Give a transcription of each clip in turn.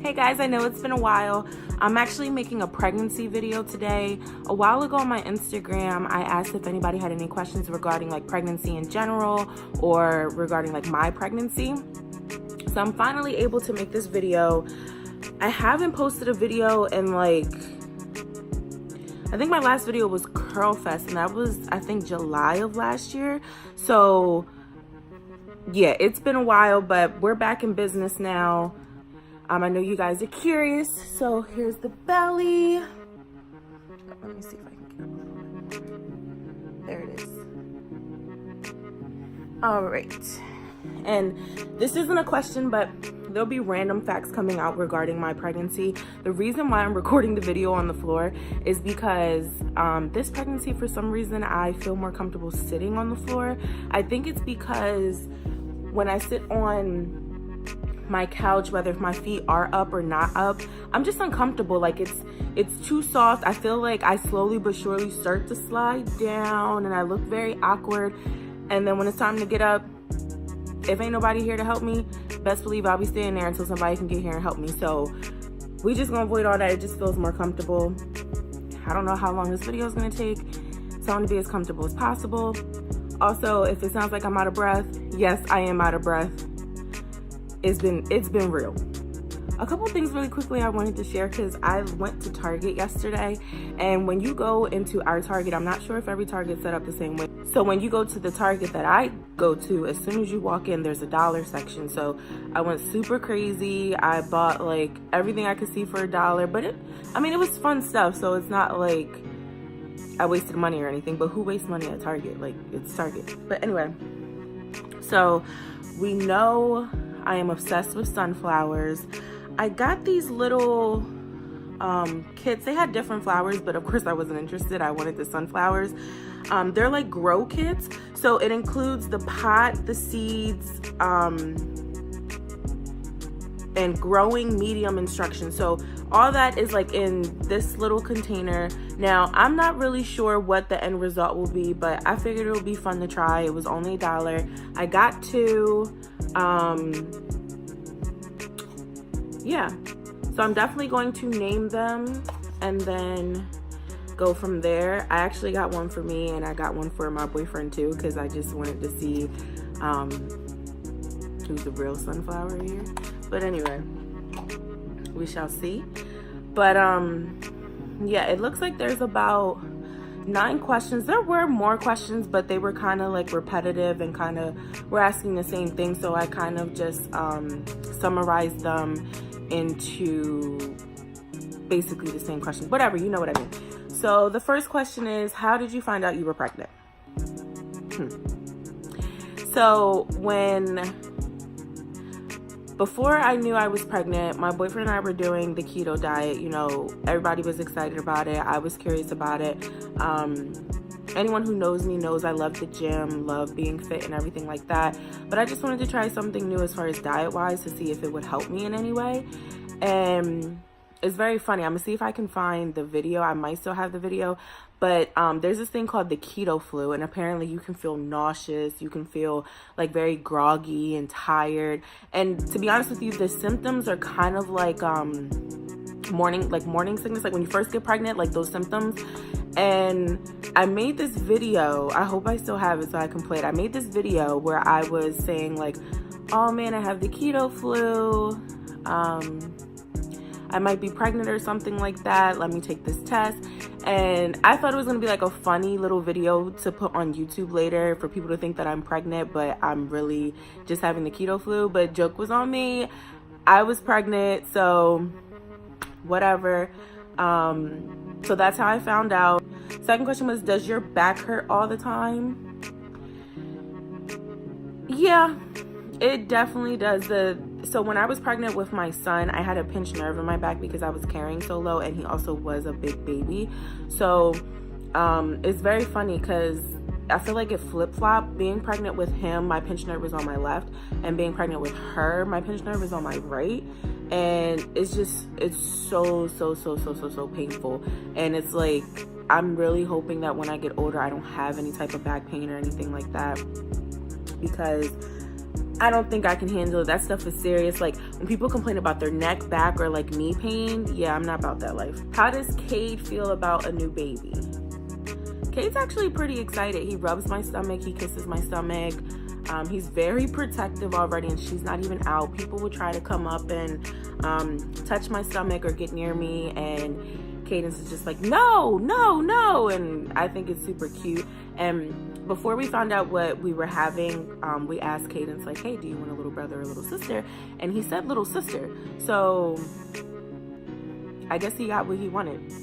Hey guys, I know it's been a while. I'm actually making a pregnancy video today. A while ago on my Instagram, I asked if anybody had any questions regarding like pregnancy in general or regarding like my pregnancy. So I'm finally able to make this video. I haven't posted a video in like, I think my last video was Curl Fest, and that was, I think, July of last year. So yeah, it's been a while, but we're back in business now. I know you guys are curious, so here's the belly. Let me see if I can get it. There it is. All right. And this isn't a question, but there'll be random facts coming out regarding my pregnancy. The reason why I'm recording the video on the floor is because this pregnancy, for some reason, I feel more comfortable sitting on the floor. I think it's because when I sit on my couch, whether if my feet are up or not up, I'm just uncomfortable. Like it's too soft. I feel like I slowly but surely start to slide down and I look very awkward. And then when it's time to get up, if ain't nobody here to help me, best believe I'll be staying there until somebody can get here and help me. So we just gonna avoid all that. It just feels more comfortable. I don't know how long this video is gonna take, so I want to be as comfortable as possible. Also, if it sounds like I'm out of breath, yes, I am out of breath. It's been real. A couple things really quickly I wanted to share, because I went to Target yesterday, and when you go into our Target, I'm not sure if every Target's set up the same way. So when you go to the Target that I go to, as soon as you walk in, there's a dollar section. So I went super crazy. I bought like everything I could see for $1, but it was fun stuff. So it's not like I wasted money or anything, but who wastes money at Target? Like, it's Target. But anyway, so we know I am obsessed with sunflowers. I got these little kits. They had different flowers, but of course I wasn't interested. I wanted the sunflowers. They're like grow kits. So it includes the pot, the seeds, and growing medium instructions. So all that is like in this little container. Now, I'm not really sure what the end result will be, but I figured it would be fun to try. It was only $1. I got 2. Yeah, so I'm definitely going to name them and then go from there. I actually got one for me and I got one for my boyfriend too, because I just wanted to see who's the real sunflower here. But anyway, we shall see. But yeah, it looks like there's about 9 questions. There were more questions, but they were kind of like repetitive and kind of were asking the same thing. So I kind of just summarized them into basically the same question. Whatever, you know what I mean. So the first question is, how did you find out you were pregnant? So before I knew I was pregnant, my boyfriend and I were doing the keto diet. You know, everybody was excited about it. I was curious about it. Anyone who knows me knows I love the gym, love being fit and everything like that. But I just wanted to try something new as far as diet-wise to see if it would help me in any way. And it's very funny. I'm gonna see if I can find the video. I might still have the video. But there's this thing called the keto flu, and apparently you can feel nauseous. You can feel like very groggy and tired. And to be honest with you, the symptoms are kind of like morning sickness, like when you first get pregnant, like those symptoms. And I made this video. I hope I still have it so I can play it. I made this video where I was saying like, oh man, I have the keto flu. I might be pregnant or something like that. Let me take this test. And I thought it was gonna be like a funny little video to put on YouTube later for people to think that I'm pregnant, but I'm really just having the keto flu. But joke was on me. I was pregnant, so whatever. So that's how I found out. Second question was, does your back hurt all the time? Yeah, it definitely does. So when I was pregnant with my son, I had a pinched nerve in my back because I was carrying so low, and he also was a big baby. So it's very funny because I feel like it flip-flopped. Being pregnant with him, my pinched nerve was on my left, and being pregnant with her, my pinched nerve is on my right. And it's so painful. And it's like, I'm really hoping that when I get older, I don't have any type of back pain or anything like that, because I don't think I can handle it. That stuff is serious. Like when people complain about their neck, back, or like knee pain, yeah, I'm not about that life. How does Cade feel about a new baby? Cade's actually pretty excited. He rubs my stomach, he kisses my stomach. He's very protective already, and she's not even out. People will try to come up and touch my stomach or get near me, and Cadence is just like, no, no, no. And I think it's super cute. And before we found out what we were having, we asked Cadence, like, hey, do you want a little brother or a little sister? And he said little sister. So I guess he got what he wanted.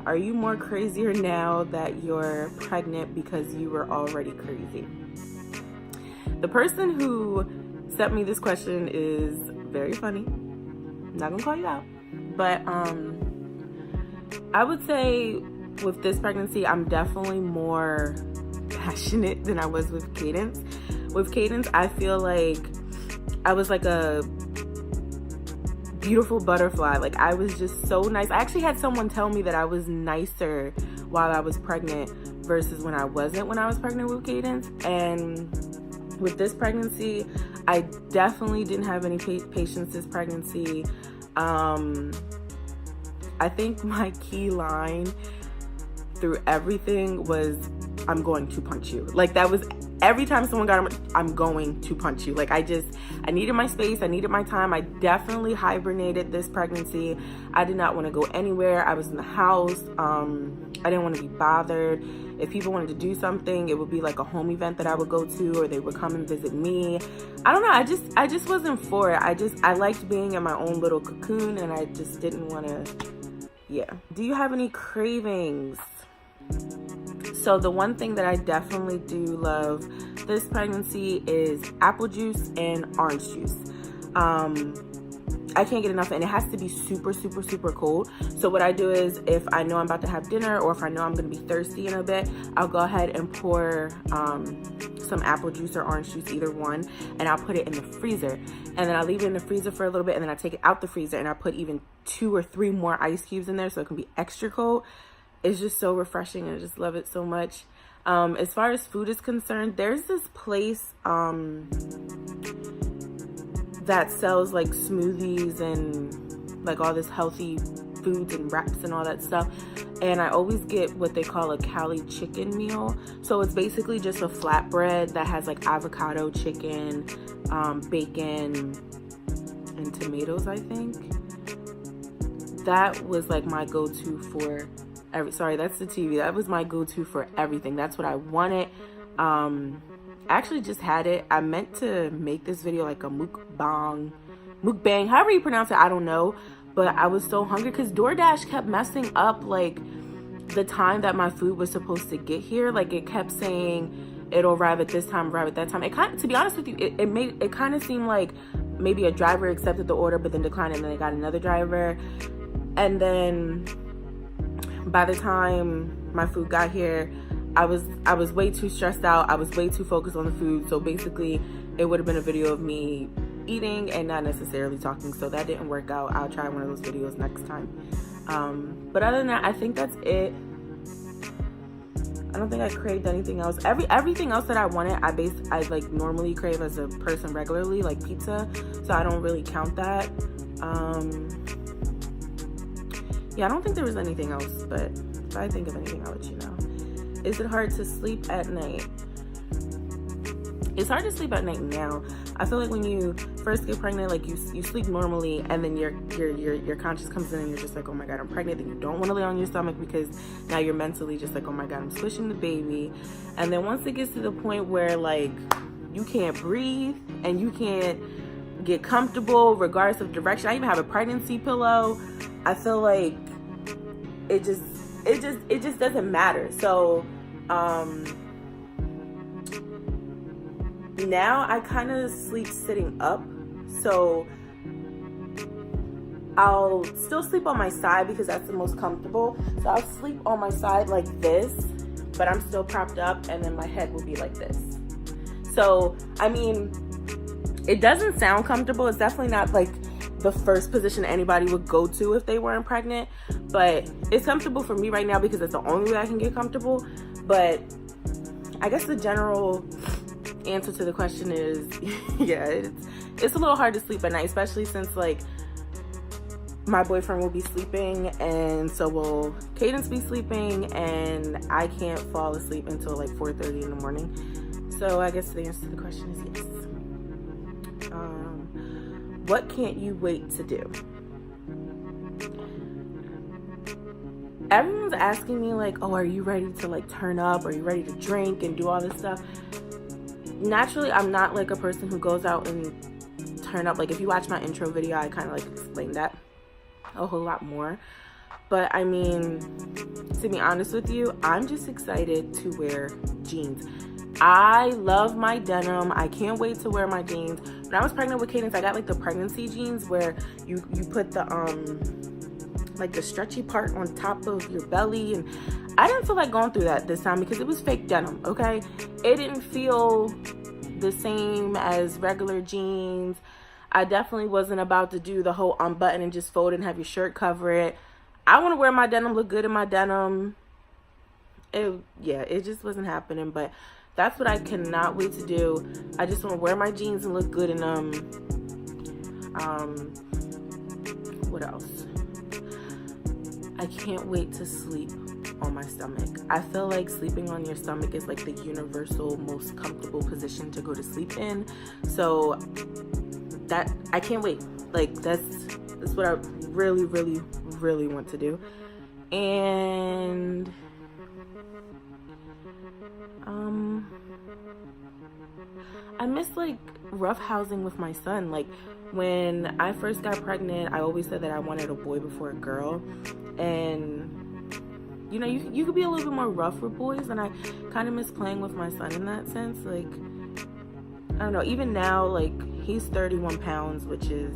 Are you more crazier now that you're pregnant because you were already crazy? The person who sent me this question is very funny. I'm not gonna call you out. But I would say with this pregnancy, I'm definitely more passionate than I was with Cadence. With Cadence, I feel like I was like a beautiful butterfly. Like I was just so nice. I actually had someone tell me that I was nicer while I was pregnant versus when I wasn't when I was pregnant with Cadence. And with this pregnancy, I definitely didn't have any patience this pregnancy. I think my key line through everything was, I'm going to punch you. Like that was every time someone got on, I'm going to punch you. Like I needed my space. I needed my time. I definitely hibernated this pregnancy. I did not want to go anywhere. I was in the house. I didn't want to be bothered. If people wanted to do something, it would be like a home event that I would go to, or they would come and visit me. I don't know. I just wasn't for it. I liked being in my own little cocoon, and I just didn't want to, yeah. Do you have any cravings? So the one thing that I definitely do love this pregnancy is apple juice and orange juice. I can't get enough, and it has to be super, super, super cold. So what I do is if I know I'm about to have dinner, or if I know I'm going to be thirsty in a bit, I'll go ahead and pour some apple juice or orange juice, either one, and I'll put it in the freezer. And then I'll leave it in the freezer for a little bit, and then I take it out the freezer, and I put even 2 or 3 more ice cubes in there so it can be extra cold. It's just so refreshing, and I just love it so much. As far as food is concerned, there's this place that sells like smoothies and like all this healthy foods and wraps and all that stuff, and I always get what they call a Cali chicken meal. So it's basically just a flatbread that has like avocado, chicken, bacon, and tomatoes, I think. That was like my go-to for sorry, that's the TV. That was my go-to for everything. That's what I wanted. I actually just had it. I meant to make this video like a mukbang, however you pronounce it, I don't know. But I was so hungry because DoorDash kept messing up like the time that my food was supposed to get here. Like it kept saying it'll arrive at this time, arrive at that time. It kind of, to be honest with you, it kind of seemed like maybe a driver accepted the order but then declined, and then they got another driver. And then by the time my food got here, I was way too stressed out. I was way too focused on the food. So basically it would have been a video of me eating and not necessarily talking. So that didn't work out. I'll try one of those videos next time. But other than that, I think that's it. I don't think I craved anything else. Everything else that I wanted, I like normally crave as a person regularly, like pizza. So I don't really count that. Yeah, I don't think there was anything else, but if I think of anything, I'll let you know. Is it hard to sleep at night? It's hard to sleep at night now. I feel like when you first get pregnant, like you sleep normally, and then your conscious comes in and you're just like, oh my God, I'm pregnant. Then you don't want to lay on your stomach because now you're mentally just like, oh my God, I'm squishing the baby. And then once it gets to the point where like you can't breathe and you can't get comfortable regardless of direction. I even have a pregnancy pillow. I feel like it just doesn't matter. So now I kind of sleep sitting up, so I'll still sleep on my side because that's the most comfortable. So I'll sleep on my side like this, but I'm still propped up, and then my head will be like this. So I mean, it doesn't sound comfortable. It's definitely not like the first position anybody would go to if they weren't pregnant, but it's comfortable for me right now because it's the only way I can get comfortable. But I guess the general answer to the question is, yeah, it's a little hard to sleep at night, especially since like my boyfriend will be sleeping and so will Cadence be sleeping, and I can't fall asleep until like 4:30 in the morning. So I guess the answer to the question is yes. What can't you wait to do? Everyone's asking me like, oh, are you ready to like turn up? Are you ready to drink and do all this stuff? Naturally, I'm not like a person who goes out and turn up. Like if you watch my intro video, I kind of like explained that a whole lot more. But I mean, to be honest with you, I'm just excited to wear jeans. I love my denim. I can't wait to wear my jeans. When I was pregnant with Cadence, I got like the pregnancy jeans where you put the like the stretchy part on top of your belly, and I didn't feel like going through that this time because it was fake denim, okay? It didn't feel the same as regular jeans. I definitely wasn't about to do the whole unbutton and just fold and have your shirt cover it. I want to wear my denim, look good in my denim. It just wasn't happening, but that's what I cannot wait to do. I just want to wear my jeans and look good in them. What else? I can't wait to sleep on my stomach. I feel like sleeping on your stomach is like the universal most comfortable position to go to sleep in. So that I can't wait. Like that's what I really, really, really want to do. And I miss like roughhousing with my son. Like when I first got pregnant, I always said that I wanted a boy before a girl, and you know, you could be a little bit more rough with boys, and I kind of miss playing with my son in that sense. Like I don't know, even now, like he's 31 pounds, which is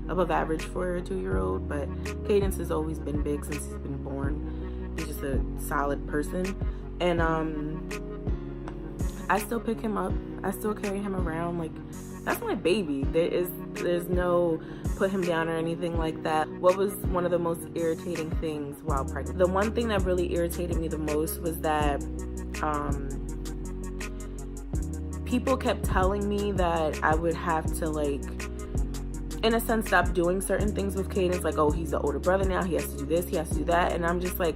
above average for a 2-year-old, but Cadence has always been big since he's been born. He's just a solid person, and I still pick him up. I still carry him around. Like that's my baby. There's no put him down or anything like that. What was one of the most irritating things while pregnant? The one thing that really irritated me the most was that people kept telling me that I would have to like, in a sense, stop doing certain things with Cadence. Like, oh, he's the older brother now. He has to do this. He has to do that. And I'm just like,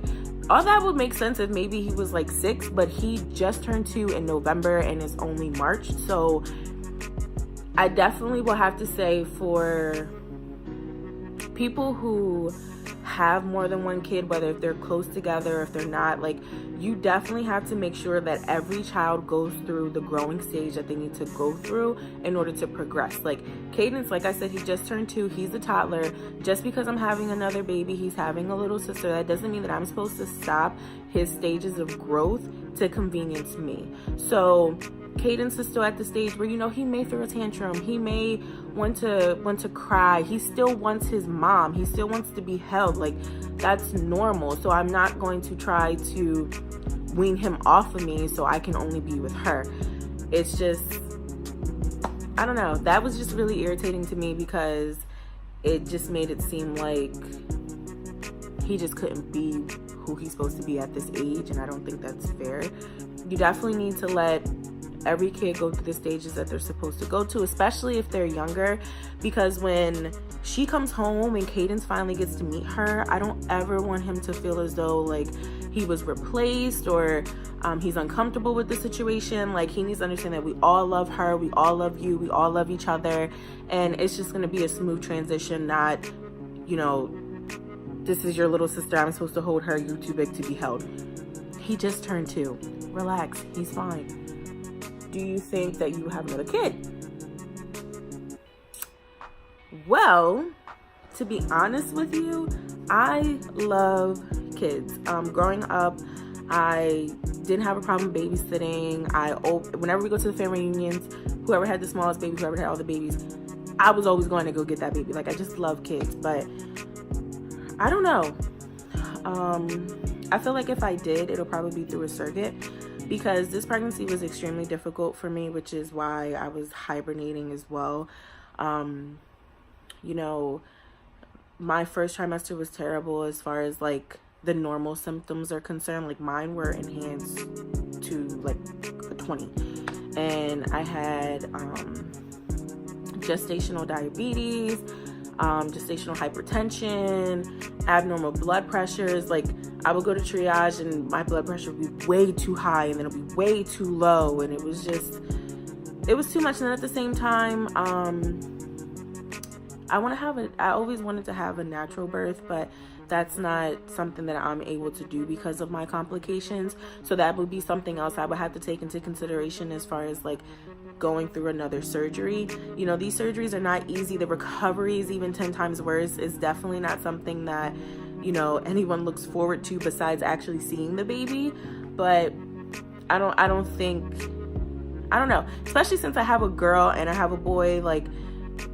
all that would make sense if maybe he was like 6, but he just turned 2 in November and it's only March. So I definitely will have to say, for people who have more than one kid, whether if they're close together or if they're not, like you definitely have to make sure that every child goes through the growing stage that they need to go through in order to progress. Like Cadence, like I said, he just turned 2. He's a toddler. Just because I'm having another baby, he's having a little sister, that doesn't mean that I'm supposed to stop his stages of growth to convenience me. So Cadence is still at the stage where, you know, he may throw a tantrum. He may want to cry. He still wants his mom. He still wants to be held. Like that's normal. So I'm not going to try to wean him off of me so I can only be with her. It's just, I don't know. That was just really irritating to me because it just made it seem like he just couldn't be who he's supposed to be at this age, and I don't think that's fair. You definitely need to let every kid go through the stages that they're supposed to go to, especially if they're younger, because when she comes home and Cadence finally gets to meet her, I don't ever want him to feel as though like he was replaced or he's uncomfortable with the situation. Like he needs to understand that we all love her, we all love you, we all love each other, and it's just going to be a smooth transition, not, you know, this is your little sister, I'm supposed to hold her, you're too big to be held. He just turned 2. Relax, he's fine. Do you think that you have another kid? Well, to be honest with you, I love kids. Growing up, I didn't have a problem babysitting. Whenever we go to the family reunions, whoever had the smallest baby, whoever had all the babies, I was always going to go get that baby. Like I just love kids, but I don't know. I feel like if I did, it'll probably be through a surrogate, because this pregnancy was extremely difficult for me, which is why I was hibernating as well. You know, my first trimester was terrible as far as like the normal symptoms are concerned. Like mine were enhanced to like a 20. and I had gestational diabetes, gestational hypertension, abnormal blood pressures. Like, I would go to triage and my blood pressure would be way too high, and then it would be way too low, and it was too much. And then at the same time, I always wanted to have a natural birth, but that's not something that I'm able to do because of my complications. So that would be something else I would have to take into consideration as far as like going through another surgery. You know, these surgeries are not easy. The recovery is even 10 times worse. It's definitely not something that, you know, anyone looks forward to besides actually seeing the baby. But I don't know, especially since I have a girl and I have a boy. Like,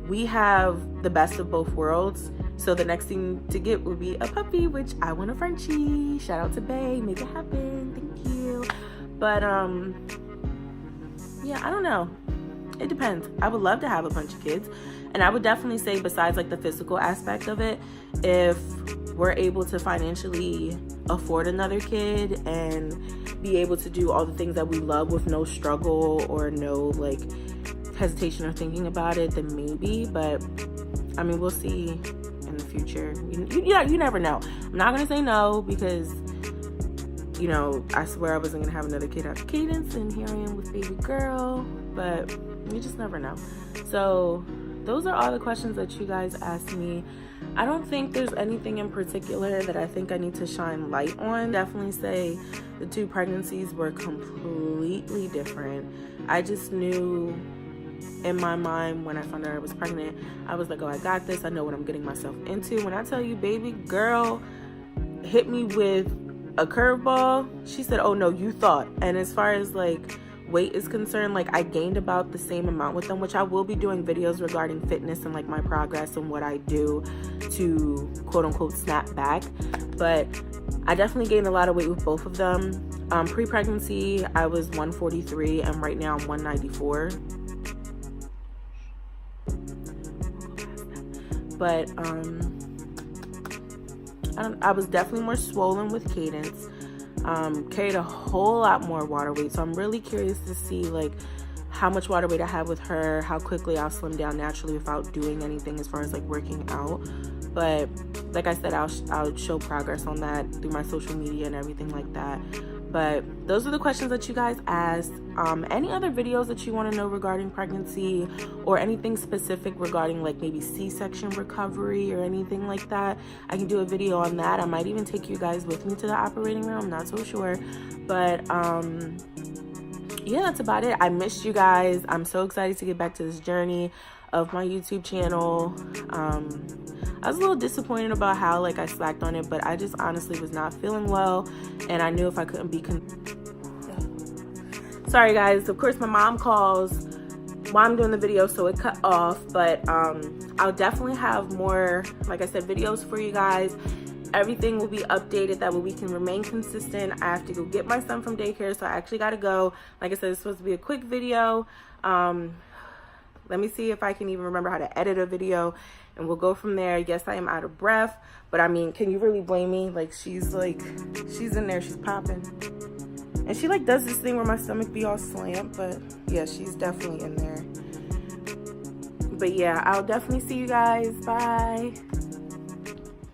we have the best of both worlds. So the next thing to get would be a puppy, which I want a Frenchie. Shout out to Bae, make it happen, thank you. But yeah, I don't know, it depends. I would love to have a bunch of kids, and I would definitely say, besides like the physical aspect of it, if we're able to financially afford another kid and be able to do all the things that we love with no struggle or no like hesitation or thinking about it, then maybe. But I mean, we'll see in the future. You never know. I'm not gonna say no, because, you know, I swear I wasn't gonna have another kid after Cadence, and here I am with baby girl. But you just never know. So those are all the questions that you guys asked me. I don't think there's anything in particular that I think I need to shine light on. Definitely say the 2 pregnancies were completely different. I just knew in my mind when I found out I was pregnant, I was like, oh, I got this. I know what I'm getting myself into. When I tell you, baby girl hit me with a curveball, she said, oh no, you thought. And as far as like weight is concerned, like, I gained about the same amount with them, which I will be doing videos regarding fitness and like my progress and what I do to quote unquote snap back. But I definitely gained a lot of weight with both of them. Pre-pregnancy, I was 143, and right now I'm 194. But I was definitely more swollen with Cadence. Carried a whole lot more water weight, so I'm really curious to see like how much water weight I have with her, how quickly I'll slim down naturally without doing anything as far as like working out. But like I said, I'll show progress on that through my social media and everything like that. But those are the questions that you guys asked. Any other videos that you want to know regarding pregnancy, or anything specific regarding like maybe C-section recovery or anything like that, I can do a video on that. I might even take you guys with me to the operating room, I'm not so sure. But yeah, that's about it. I missed you guys. I'm so excited to get back to this journey of my YouTube channel. I was a little disappointed about how like I slacked on it, but I just honestly was not feeling well, and I knew if I couldn't be sorry guys, of course my mom calls while I'm doing the video, so it cut off. But I'll definitely have more, like I said, videos for you guys. Everything will be updated, that way we can remain consistent. I have to go get my son from daycare, so I actually gotta go. Like I said, it's supposed to be a quick video. Let me see if I can even remember how to edit a video, and we'll go from there. Yes, I am out of breath, but I mean, can you really blame me? Like, she's in there, she's popping. And she like does this thing where my stomach be all slant, but yeah, she's definitely in there. But yeah, I'll definitely see you guys. Bye.